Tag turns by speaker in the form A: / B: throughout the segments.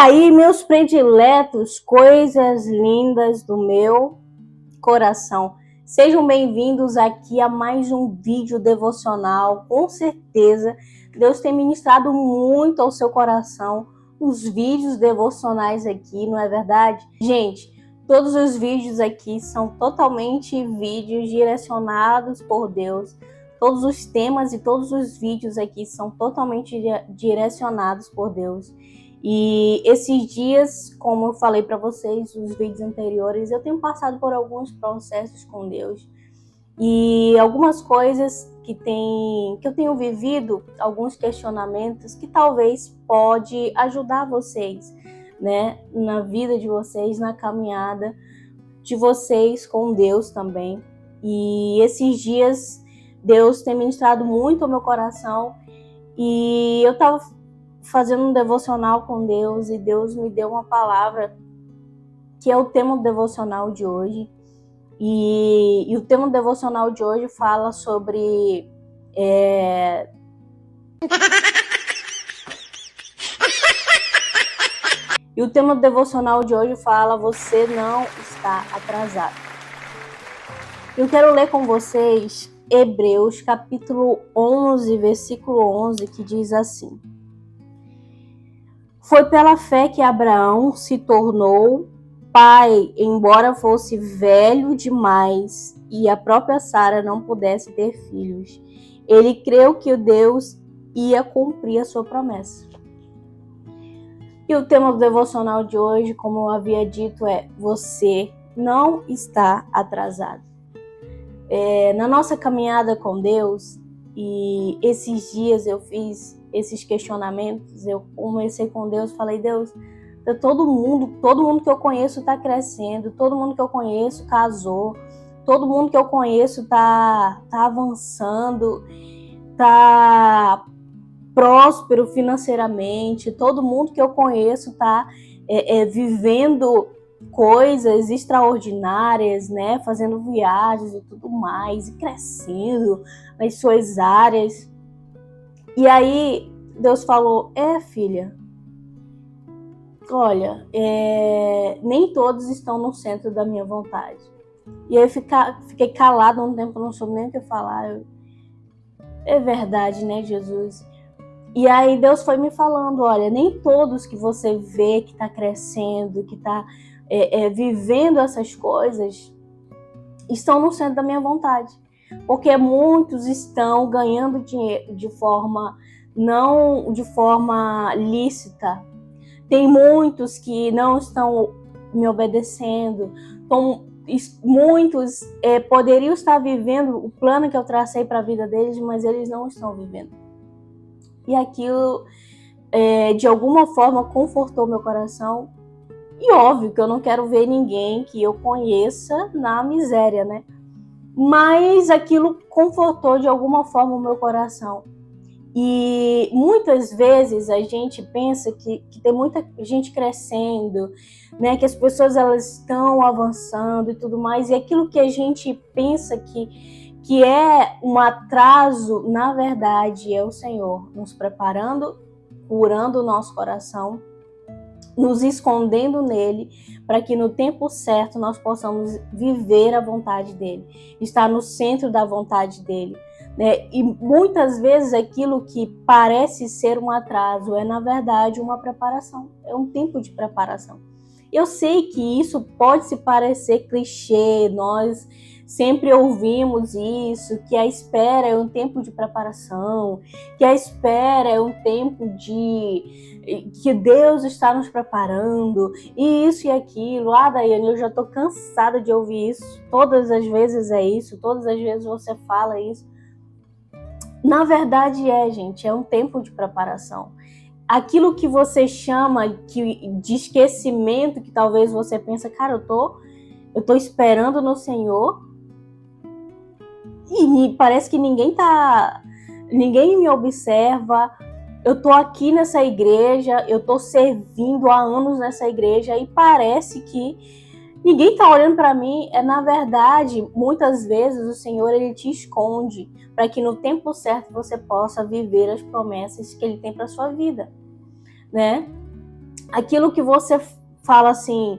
A: aí, meus prediletos, coisas lindas do meu coração. Sejam bem-vindos aqui a mais um vídeo devocional. Com certeza, Deus tem ministrado muito ao seu coração os vídeos devocionais aqui, não é verdade? Gente, todos os vídeos aqui são totalmente vídeos direcionados por Deus. Todos os temas e todos os vídeos aqui são totalmente direcionados por Deus. E esses dias, como eu falei para vocês nos vídeos anteriores, eu tenho passado por alguns processos com Deus e algumas coisas que eu tenho vivido, alguns questionamentos que talvez pode ajudar vocês, né, na vida de vocês, na caminhada de vocês com Deus também. E esses dias Deus tem ministrado muito ao meu coração e eu estava fazendo um devocional com Deus e Deus me deu uma palavra que é o tema do devocional de hoje. E o tema do devocional de hoje fala sobre E o tema do devocional de hoje fala: você não está atrasado. Eu quero ler com vocês Hebreus capítulo 11, versículo 11, que diz assim: Foi pela fé que Abraão se tornou pai, embora fosse velho demais e a própria Sara não pudesse ter filhos. Ele creu que o Deus ia cumprir a sua promessa. E o tema do devocional de hoje, como eu havia dito, é: você não está atrasado. Na nossa caminhada com Deus, e esses dias eu fiz esses questionamentos, eu comecei com Deus, falei: Deus, todo mundo que eu conheço está crescendo, todo mundo que eu conheço casou, todo mundo que eu conheço está avançando, está próspero financeiramente, todo mundo que eu conheço está vivendo coisas extraordinárias, né? Fazendo viagens e tudo mais, e crescendo nas suas áreas. E aí Deus falou: filha, olha, nem todos estão no centro da minha vontade. E aí eu fiquei calada um tempo, não soube nem o que falar. É verdade, né, Jesus? E aí Deus foi me falando: olha, nem todos que você vê que está crescendo, que está vivendo essas coisas, estão no centro da minha vontade. Porque muitos estão ganhando dinheiro de forma não de forma lícita. Tem muitos que não estão me obedecendo. Muitos poderiam estar vivendo o plano que eu tracei para a vida deles, mas eles não estão vivendo. E aquilo, de alguma forma, confortou meu coração. E óbvio que eu não quero ver ninguém que eu conheça na miséria, né? Mas aquilo confortou de alguma forma o meu coração. E muitas vezes a gente pensa que tem muita gente crescendo, né? Que as pessoas elas estão avançando e tudo mais. E aquilo que a gente pensa que é um atraso, na verdade, é o Senhor nos preparando, curando o nosso coração, nos escondendo nele, para que no tempo certo nós possamos viver a vontade dele, estar no centro da vontade dele, né? E muitas vezes aquilo que parece ser um atraso é, na verdade, uma preparação, é um tempo de preparação. Eu sei que isso pode se parecer clichê, nós sempre ouvimos isso, que a espera é um tempo de preparação, que a espera é um tempo que Deus está nos preparando, e isso e aquilo. Daiane, eu já estou cansada de ouvir isso, todas as vezes é isso, todas as vezes você fala isso. Na verdade gente, é um tempo de preparação. Aquilo que você chama de esquecimento, que talvez você pense: cara, eu tô esperando no Senhor e parece que ninguém me observa. Eu tô aqui nessa igreja, eu tô servindo há anos nessa igreja e parece que ninguém tá olhando para mim. Na verdade, muitas vezes o Senhor ele te esconde para que no tempo certo você possa viver as promessas que ele tem para sua vida, né? aquilo que você fala assim,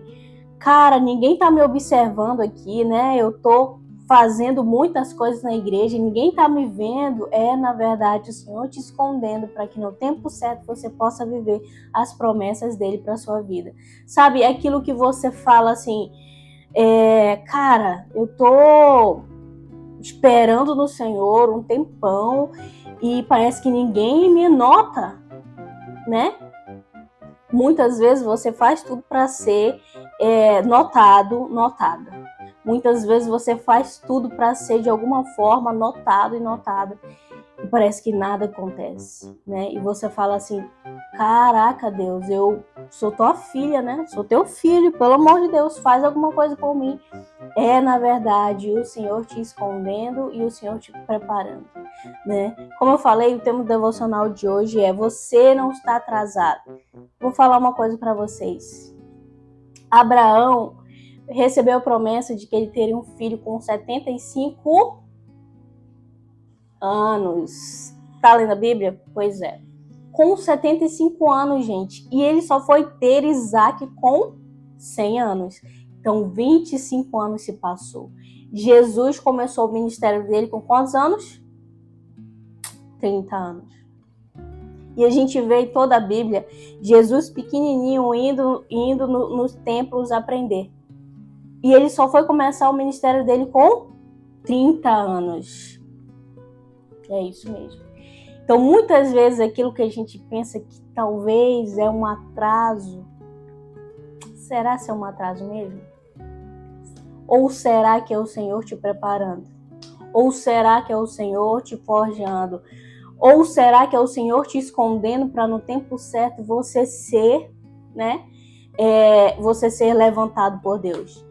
A: cara, ninguém tá me observando aqui, né? Eu tô fazendo muitas coisas na igreja, ninguém tá me vendo. É, na verdade, o Senhor te escondendo para que no tempo certo você possa viver as promessas dele para sua vida. Sabe, é aquilo que você fala assim, cara, eu tô esperando no Senhor um tempão e parece que ninguém me nota, né? Muitas vezes você faz tudo para ser notado, notada. Muitas vezes você faz tudo para ser de alguma forma notado e notada. E parece que nada acontece, né? E você fala assim, caraca, Deus, eu sou tua filha, né? Sou teu filho, pelo amor de Deus, faz alguma coisa por mim. É, na verdade, o Senhor te escondendo e o Senhor te preparando, né? Como eu falei, o tema devocional de hoje é você não está atrasado. Vou falar uma coisa para vocês. Abraão recebeu a promessa de que ele teria um filho com 75 anos. Tá lendo a Bíblia? Pois é. Com 75 anos, gente. E ele só foi ter Isaac com 100 anos. Então, 25 anos se passou. Jesus começou o ministério dele com quantos anos? 30 anos. E a gente vê em toda a Bíblia, Jesus pequenininho indo nos templos aprender. E ele só foi começar o ministério dele com 30 anos. É isso mesmo. Então, muitas vezes, aquilo que a gente pensa que talvez é um atraso, será que é um atraso mesmo? Ou será que é o Senhor te preparando? Ou será que é o Senhor te forjando? Ou será que é o Senhor te escondendo para no tempo certo você ser, né? Você ser levantado por Deus.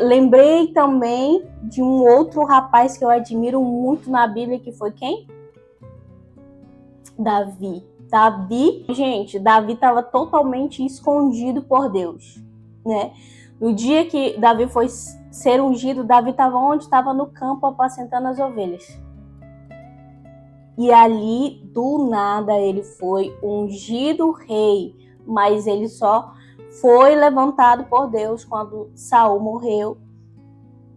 A: Lembrei também de um outro rapaz que eu admiro muito na Bíblia, que foi quem? Davi. Gente, Davi estava totalmente escondido por Deus, né? No dia que Davi foi ser ungido, Davi estava onde? Estava no campo apacentando as ovelhas. E ali, do nada, ele foi ungido rei, mas ele só foi levantado por Deus quando Saul morreu.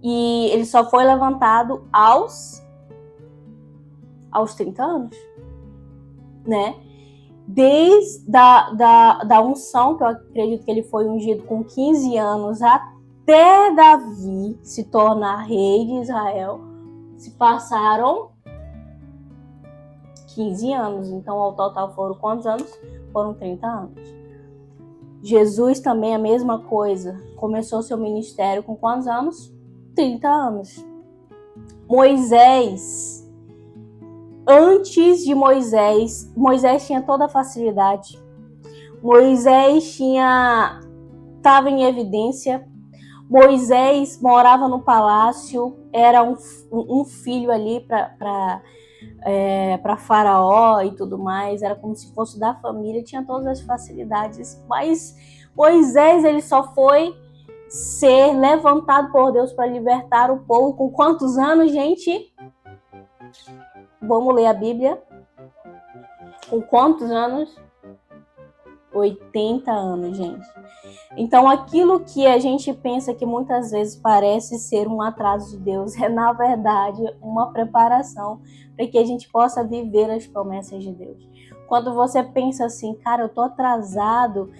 A: E ele só foi levantado aos 30 anos, né? Desde da unção, que eu acredito que ele foi ungido com 15 anos, até Davi se tornar rei de Israel, se passaram 15 anos. Então, ao total foram quantos anos? Foram 30 anos. Jesus também a mesma coisa. Começou seu ministério com quantos anos? 30 anos. Moisés, antes de Moisés tinha toda a facilidade. Moisés estava em evidência. Moisés morava no palácio, era um filho ali para Faraó e tudo mais, era como se fosse da família, tinha todas as facilidades, mas Moisés ele só foi ser levantado por Deus para libertar o povo com quantos anos, gente? Vamos ler a Bíblia. Com quantos anos? 80 anos, gente. Então, aquilo que a gente pensa que muitas vezes parece ser um atraso de Deus, é na verdade uma preparação para que a gente possa viver as promessas de Deus. Quando você pensa assim, cara, eu tô atrasado,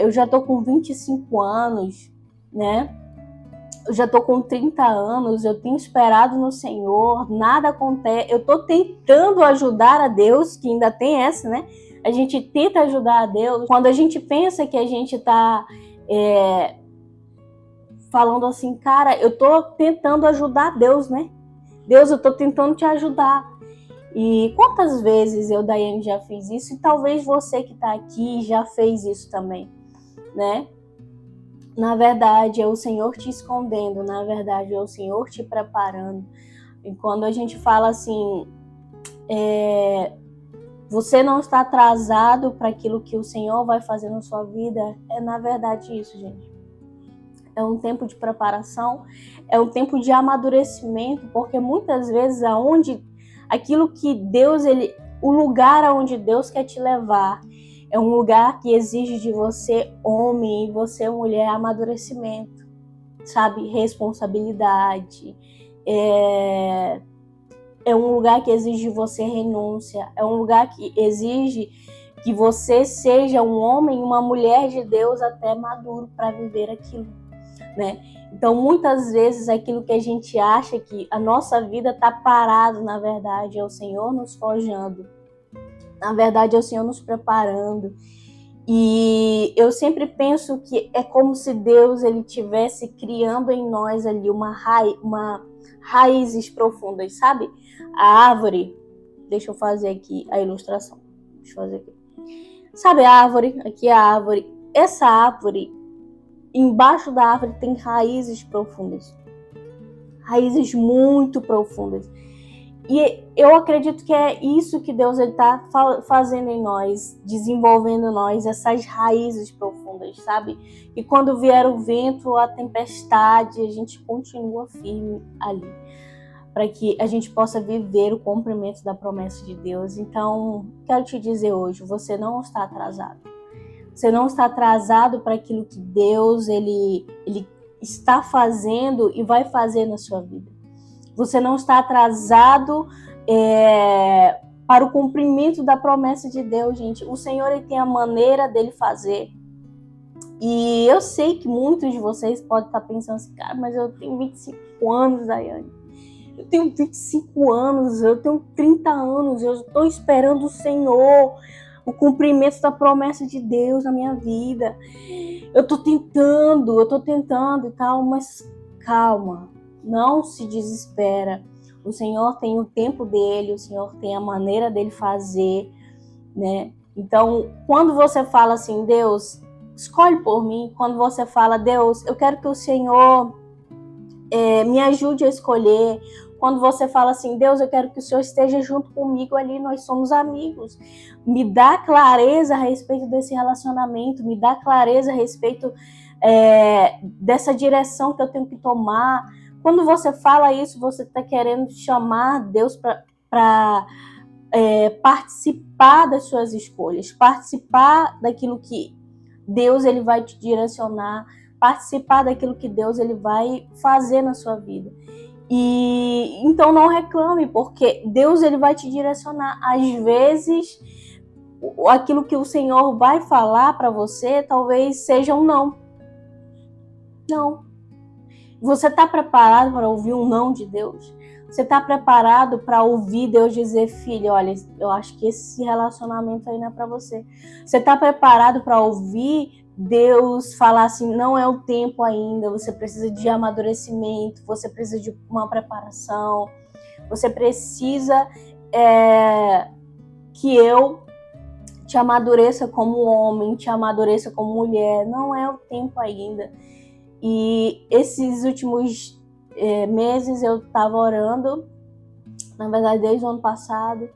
A: eu já tô com 25 anos, né? Eu já tô com 30 anos, eu tenho esperado no Senhor, nada acontece, eu tô tentando ajudar a Deus, que ainda tem essa, né? A gente tenta ajudar a Deus. Quando a gente pensa que a gente tá falando assim, cara, eu tô tentando ajudar a Deus, né? Deus, eu tô tentando te ajudar. E quantas vezes eu, Daiane, já fiz isso? E talvez você que tá aqui já fez isso também, né? Na verdade, é o Senhor te escondendo, na verdade, é o Senhor te preparando. E quando a gente fala assim, você não está atrasado para aquilo que o Senhor vai fazer na sua vida, é na verdade isso, gente. É um tempo de preparação, é um tempo de amadurecimento, porque muitas vezes aquilo que Deus, o lugar aonde Deus quer te levar, É um lugar que exige de você, homem, e você, mulher, amadurecimento, sabe? Responsabilidade. É um lugar que exige de você renúncia. É um lugar que exige que você seja um homem e uma mulher de Deus até maduro para viver aquilo, né? Então, muitas vezes, aquilo que a gente acha que a nossa vida está parado, na verdade, é o Senhor nos forjando. Na verdade, é o Senhor nos preparando. E eu sempre penso que é como se Deus ele tivesse criando em nós ali uma raízes profundas, sabe? A árvore, deixa eu fazer aqui a ilustração. Deixa eu fazer aqui. Sabe a árvore? Aqui é a árvore. Essa árvore, embaixo da árvore tem raízes profundas. Raízes muito profundas. E eu acredito que é isso que Deus está fazendo em nós, desenvolvendo em nós essas raízes profundas, sabe? E quando vier o vento, a tempestade, a gente continua firme ali, para que a gente possa viver o cumprimento da promessa de Deus. Então, quero te dizer hoje, você não está atrasado. Você não está atrasado para aquilo que Deus ele está fazendo e vai fazer na sua vida. Você não está atrasado para o cumprimento da promessa de Deus, gente. O Senhor ele tem a maneira dele fazer. E eu sei que muitos de vocês podem estar pensando assim, cara, mas eu tenho 25 anos, Daiane. Eu tenho 25 anos, eu tenho 30 anos, eu estou esperando o Senhor, o cumprimento da promessa de Deus na minha vida. Eu estou tentando e tal, mas calma. Não se desespera. O Senhor tem o tempo dele, o Senhor tem a maneira dele fazer, né? Então, quando você fala assim, Deus, escolhe por mim. Quando você fala, Deus, eu quero que o Senhor me ajude a escolher. Quando você fala assim, Deus, eu quero que o Senhor esteja junto comigo ali, nós somos amigos. Me dá clareza a respeito desse relacionamento, me dá clareza a respeito dessa direção que eu tenho que tomar. Quando você fala isso, você está querendo chamar Deus para participar das suas escolhas, participar daquilo que Deus ele vai te direcionar, participar daquilo que Deus ele vai fazer na sua vida. E então não reclame, porque Deus ele vai te direcionar. Às vezes, aquilo que o Senhor vai falar para você talvez seja um não. Não. Você está preparado para ouvir um não de Deus? Você está preparado para ouvir Deus dizer, filho, olha, eu acho que esse relacionamento aí não é para você. Você está preparado para ouvir Deus falar assim, não é o tempo ainda, você precisa de amadurecimento, você precisa de uma preparação, você precisa que eu te amadureça como homem, te amadureça como mulher. Não é o tempo ainda. E esses últimos meses eu estava orando, na verdade desde o ano passado,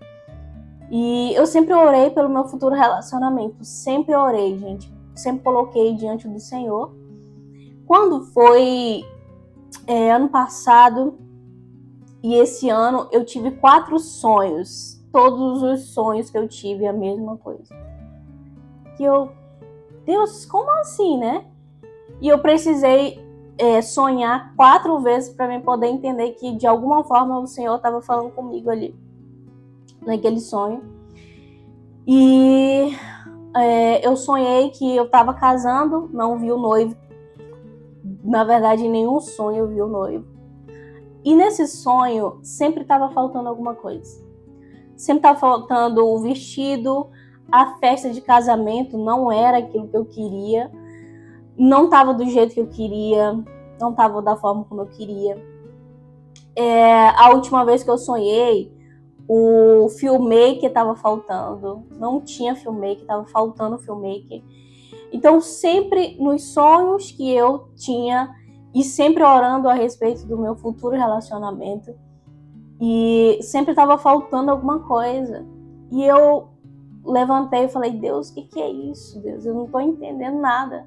A: e eu sempre orei pelo meu futuro relacionamento, sempre orei, gente, sempre coloquei diante do Senhor. Quando foi ano passado e esse ano, eu tive 4 sonhos, todos os sonhos que eu tive a mesma coisa. Que eu, Deus, como assim, né? E eu precisei sonhar 4 vezes para mim poder entender que de alguma forma o Senhor estava falando comigo ali, naquele sonho. E eu sonhei que eu estava casando, não vi o noivo. Na verdade, em nenhum sonho eu vi o noivo. E nesse sonho sempre estava faltando alguma coisa. Sempre estava faltando o vestido, a festa de casamento não era aquilo que eu queria. Não estava do jeito que eu queria, não estava da forma como eu queria. A última vez que eu sonhei, o filmmaker estava faltando, não tinha filmmaker, estava faltando filmmaker. Então, sempre nos sonhos que eu tinha, e sempre orando a respeito do meu futuro relacionamento, e sempre estava faltando alguma coisa. E eu levantei e falei, Deus, o que é isso, Deus? Eu não estou entendendo nada.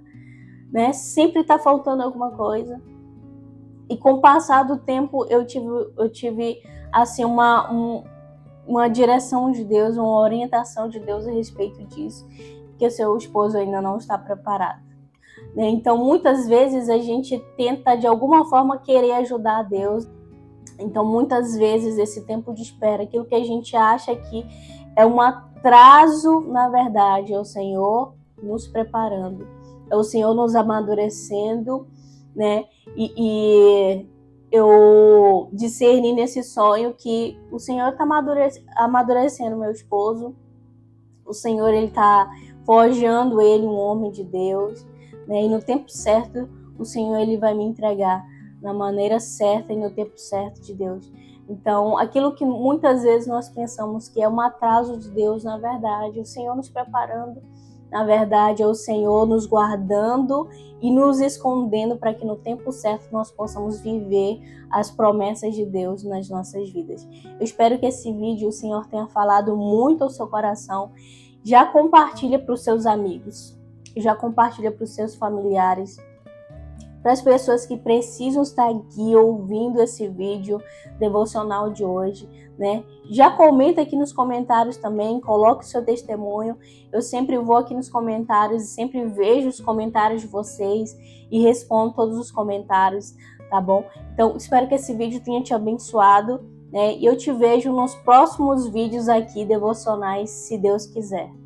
A: Né? Sempre está faltando alguma coisa. E com o passar do tempo eu tive assim uma direção de Deus, uma orientação de Deus a respeito disso, porque o seu esposo ainda não está preparado. Então, muitas vezes a gente tenta, de alguma forma, querer ajudar a Deus. Então, muitas vezes, esse tempo de espera, aquilo que a gente acha que é um atraso, na verdade, é o Senhor nos preparando, é o Senhor nos amadurecendo, né? E eu discerni nesse sonho que o Senhor está amadurecendo meu esposo, o Senhor ele está forjando ele um homem de Deus, né? E no tempo certo, o Senhor ele vai me entregar na maneira certa e no tempo certo de Deus. Então, aquilo que muitas vezes nós pensamos que é um atraso de Deus, na verdade, o Senhor nos preparando, na verdade, é o Senhor nos guardando e nos escondendo para que no tempo certo nós possamos viver as promessas de Deus nas nossas vidas. Eu espero que esse vídeo o Senhor tenha falado muito ao seu coração. Já compartilha para os seus amigos, já compartilha para os seus familiares, para as pessoas que precisam estar aqui ouvindo esse vídeo devocional de hoje, né? Já comenta aqui nos comentários também, coloque o seu testemunho. Eu sempre vou aqui nos comentários e sempre vejo os comentários de vocês e respondo todos os comentários, tá bom? Então, espero que esse vídeo tenha te abençoado, né? E eu te vejo nos próximos vídeos aqui devocionais, se Deus quiser.